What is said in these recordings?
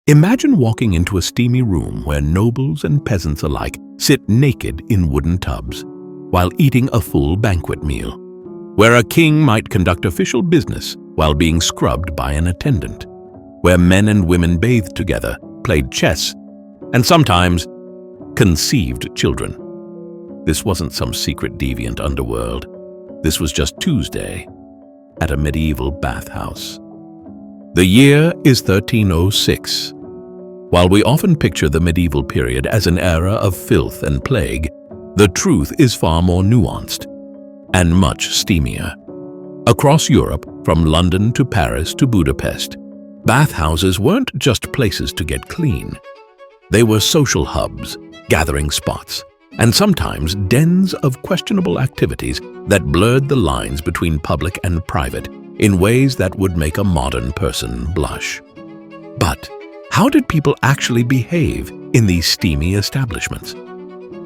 Imagine walking into a steamy room where nobles and peasants alike sit naked in wooden tubs while eating a full banquet meal, where a king might conduct official business while being scrubbed by an attendant, where men and women bathed together, played chess, and sometimes conceived children. This wasn't some secret deviant underworld. This was just Tuesday at a medieval bathhouse. The year is 1306. While we often picture the medieval period as an era of filth and plague, the truth is far more nuanced and much steamier. Across Europe, from London to Paris to Budapest, bathhouses weren't just places to get clean. They were social hubs, gathering spots, and sometimes dens of questionable activities that blurred the lines between public and private in ways that would make a modern person blush. But how did people actually behave in these steamy establishments?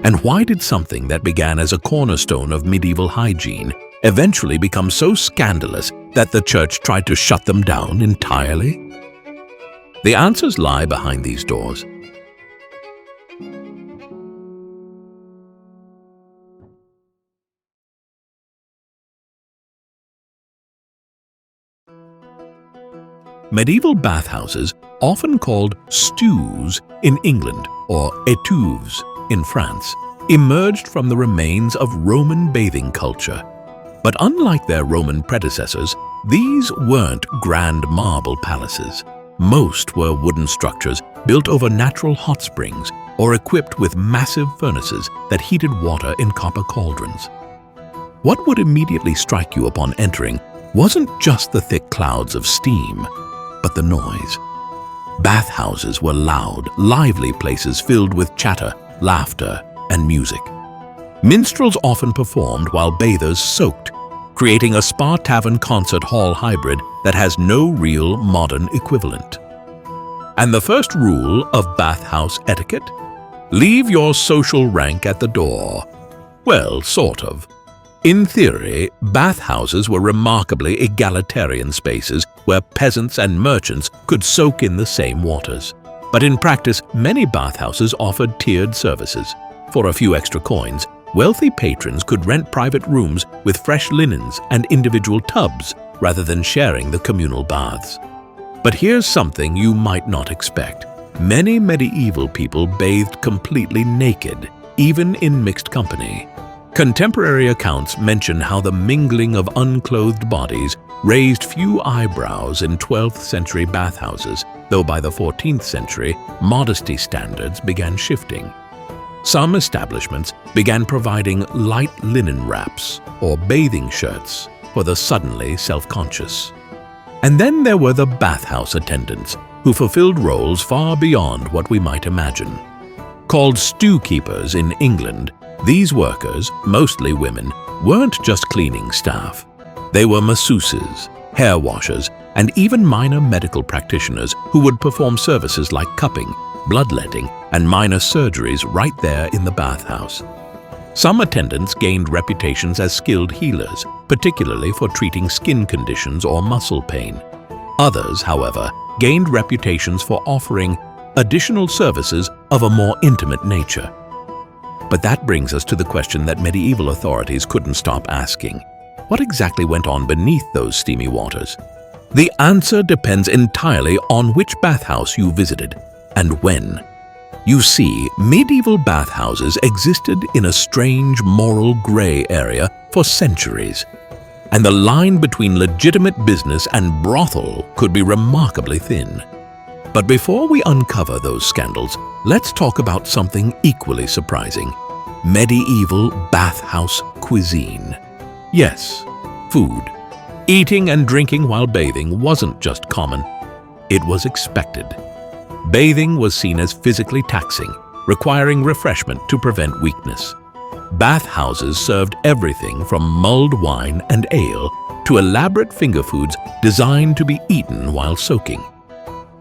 And why did something that began as a cornerstone of medieval hygiene eventually become so scandalous that the church tried to shut them down entirely? The answers lie behind these doors. Medieval bathhouses, often called stews in England or étuves in France, emerged from the remains of Roman bathing culture. But unlike their Roman predecessors, these weren't grand marble palaces. Most were wooden structures built over natural hot springs or equipped with massive furnaces that heated water in copper cauldrons. What would immediately strike you upon entering wasn't just the thick clouds of steam, but the noise. Bathhouses were loud, lively places filled with chatter, laughter, and music. Minstrels often performed while bathers soaked, creating a spa tavern concert hall hybrid that has no real modern equivalent. And the first rule of bathhouse etiquette? Leave your social rank at the door. Well, sort of. In theory, bathhouses were remarkably egalitarian spaces where peasants and merchants could soak in the same waters. But in practice, many bathhouses offered tiered services. For a few extra coins, wealthy patrons could rent private rooms with fresh linens and individual tubs rather than sharing the communal baths. But here's something you might not expect. Many medieval people bathed completely naked, even in mixed company. Contemporary accounts mention how the mingling of unclothed bodies raised few eyebrows in 12th century bathhouses, though by the 14th century, modesty standards began shifting. Some establishments began providing light linen wraps or bathing shirts for the suddenly self-conscious. And then there were the bathhouse attendants, who fulfilled roles far beyond what we might imagine. Called stew keepers in England, these workers, mostly women, weren't just cleaning staff. They were masseuses, hair washers, and even minor medical practitioners who would perform services like cupping, bloodletting, and minor surgeries right there in the bathhouse. Some attendants gained reputations as skilled healers, particularly for treating skin conditions or muscle pain. Others, however, gained reputations for offering additional services of a more intimate nature. But that brings us to the question that medieval authorities couldn't stop asking. What exactly went on beneath those steamy waters? The answer depends entirely on which bathhouse you visited and when. You see, medieval bathhouses existed in a strange moral gray area for centuries, and the line between legitimate business and brothel could be remarkably thin. But before we uncover those scandals, let's talk about something equally surprising: medieval bathhouse cuisine. Yes, food. Eating and drinking while bathing wasn't just common, it was expected. Bathing was seen as physically taxing, requiring refreshment to prevent weakness. Bathhouses served everything from mulled wine and ale to elaborate finger foods designed to be eaten while soaking.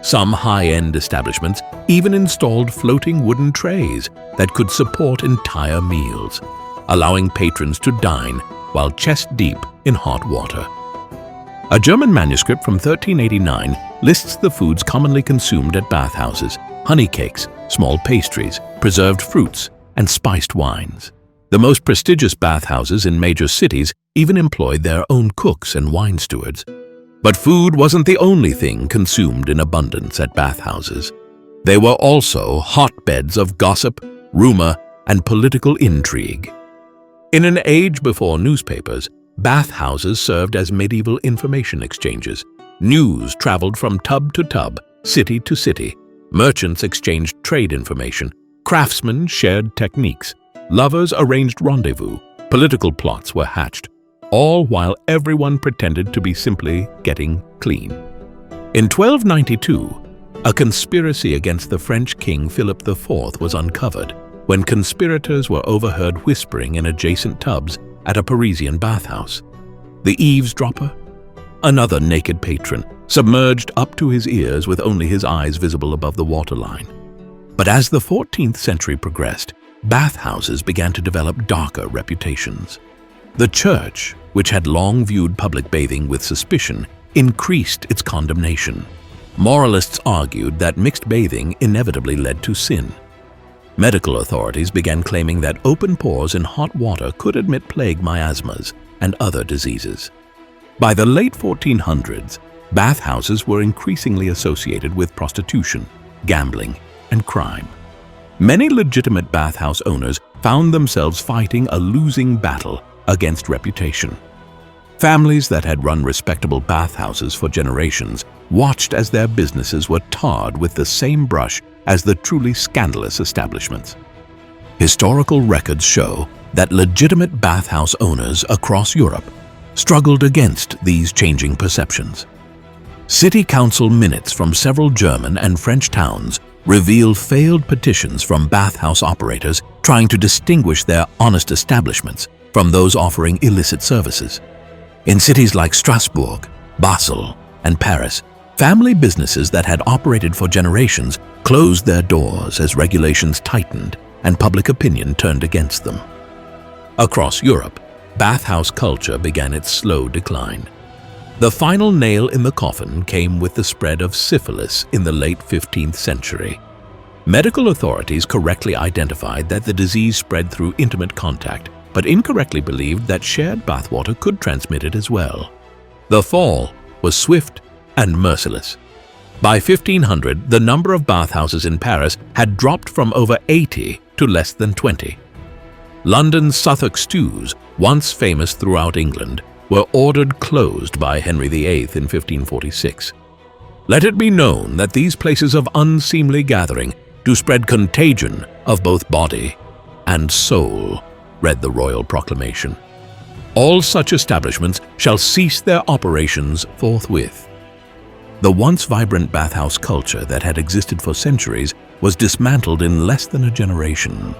Some high-end establishments even installed floating wooden trays that could support entire meals, allowing patrons to dine while chest-deep in hot water. A German manuscript from 1389 lists the foods commonly consumed at bathhouses: honey cakes, small pastries, preserved fruits, and spiced wines. The most prestigious bathhouses in major cities even employed their own cooks and wine stewards. But food wasn't the only thing consumed in abundance at bathhouses. They were also hotbeds of gossip, rumor, and political intrigue. In an age before newspapers, bathhouses served as medieval information exchanges. News traveled from tub to tub, city to city. Merchants exchanged trade information. Craftsmen shared techniques. Lovers arranged rendezvous. Political plots were hatched, all while everyone pretended to be simply getting clean. In 1292, a conspiracy against the French king Philip IV was uncovered when conspirators were overheard whispering in adjacent tubs at a Parisian bathhouse. The eavesdropper, another naked patron, submerged up to his ears with only his eyes visible above the waterline. But as the 14th century progressed, bathhouses began to develop darker reputations. The Church, which had long viewed public bathing with suspicion, increased its condemnation. Moralists argued that mixed bathing inevitably led to sin. Medical authorities began claiming that open pores in hot water could admit plague miasmas and other diseases. By the late 1400s, bathhouses were increasingly associated with prostitution, gambling, and crime. Many legitimate bathhouse owners found themselves fighting a losing battle against reputation. Families that had run respectable bathhouses for generations watched as their businesses were tarred with the same brush as the truly scandalous establishments. Historical records show that legitimate bathhouse owners across Europe struggled against these changing perceptions. City council minutes from several German and French towns reveal failed petitions from bathhouse operators trying to distinguish their honest establishments from those offering illicit services. In cities like Strasbourg, Basel, and Paris, family businesses that had operated for generations closed their doors as regulations tightened and public opinion turned against them. Across Europe, bathhouse culture began its slow decline. The final nail in the coffin came with the spread of syphilis in the late 15th century. Medical authorities correctly identified that the disease spread through intimate contact, but incorrectly believed that shared bathwater could transmit it as well. The fall was swift and merciless. By 1500, the number of bathhouses in Paris had dropped from over 80 to less than 20. London's Southwark stews, once famous throughout England, were ordered closed by Henry VIII in 1546. Let it be known that these places of unseemly gathering do spread contagion of both body and soul, read the royal proclamation. All such establishments shall cease their operations forthwith. The once vibrant bathhouse culture that had existed for centuries was dismantled in less than a generation.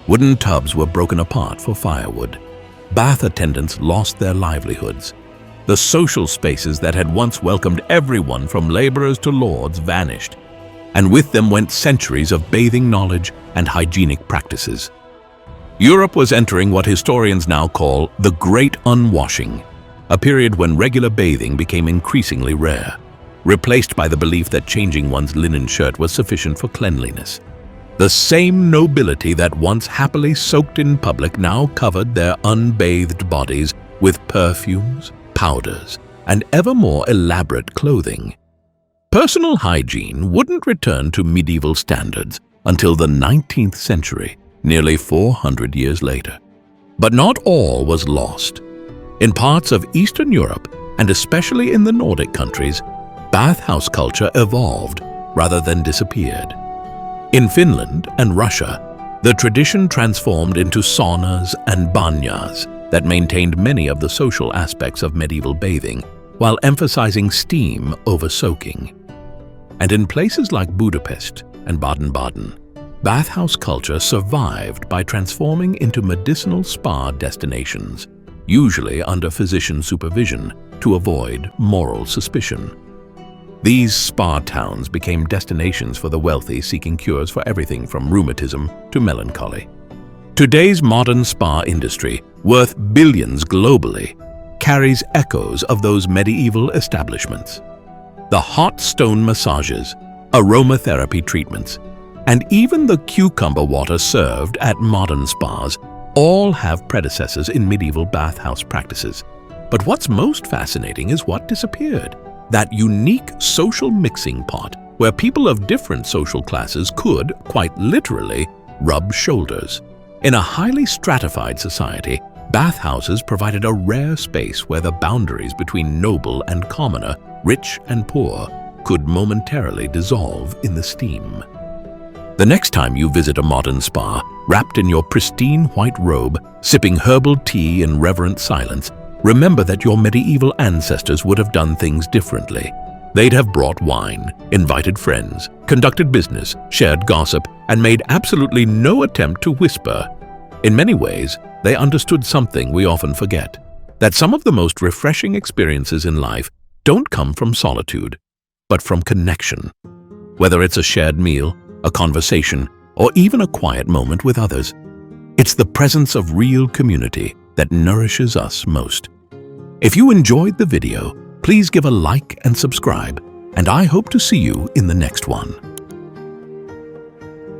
Wooden tubs were broken apart for firewood. Bath attendants lost their livelihoods. The social spaces that had once welcomed everyone from laborers to lords vanished, and with them went centuries of bathing knowledge and hygienic practices. Europe was entering what historians now call the Great Unwashing, a period when regular bathing became increasingly rare, replaced by the belief that changing one's linen shirt was sufficient for cleanliness. The same nobility that once happily soaked in public now covered their unbathed bodies with perfumes, powders, and ever more elaborate clothing. Personal hygiene wouldn't return to medieval standards until the 19th century, nearly 400 years later. But not all was lost. In parts of Eastern Europe, and especially in the Nordic countries, bathhouse culture evolved rather than disappeared. In Finland and Russia, the tradition transformed into saunas and banyas that maintained many of the social aspects of medieval bathing while emphasizing steam over soaking. And in places like Budapest and Baden-Baden, bathhouse culture survived by transforming into medicinal spa destinations, usually under physician supervision to avoid moral suspicion. These spa towns became destinations for the wealthy seeking cures for everything from rheumatism to melancholy. Today's modern spa industry, worth billions globally, carries echoes of those medieval establishments. The hot stone massages, aromatherapy treatments, and even the cucumber water served at modern spas all have predecessors in medieval bathhouse practices. But what's most fascinating is what disappeared. That unique social mixing pot where people of different social classes could, quite literally, rub shoulders. In a highly stratified society, bathhouses provided a rare space where the boundaries between noble and commoner, rich and poor, could momentarily dissolve in the steam. The next time you visit a modern spa, wrapped in your pristine white robe, sipping herbal tea in reverent silence, remember that your medieval ancestors would have done things differently. They'd have brought wine, invited friends, conducted business, shared gossip, and made absolutely no attempt to whisper. In many ways, they understood something we often forget, that some of the most refreshing experiences in life don't come from solitude, but from connection. Whether it's a shared meal, a conversation, or even a quiet moment with others, it's the presence of real community that nourishes us most. If you enjoyed the video, please give a like and subscribe, and I hope to see you in the next one.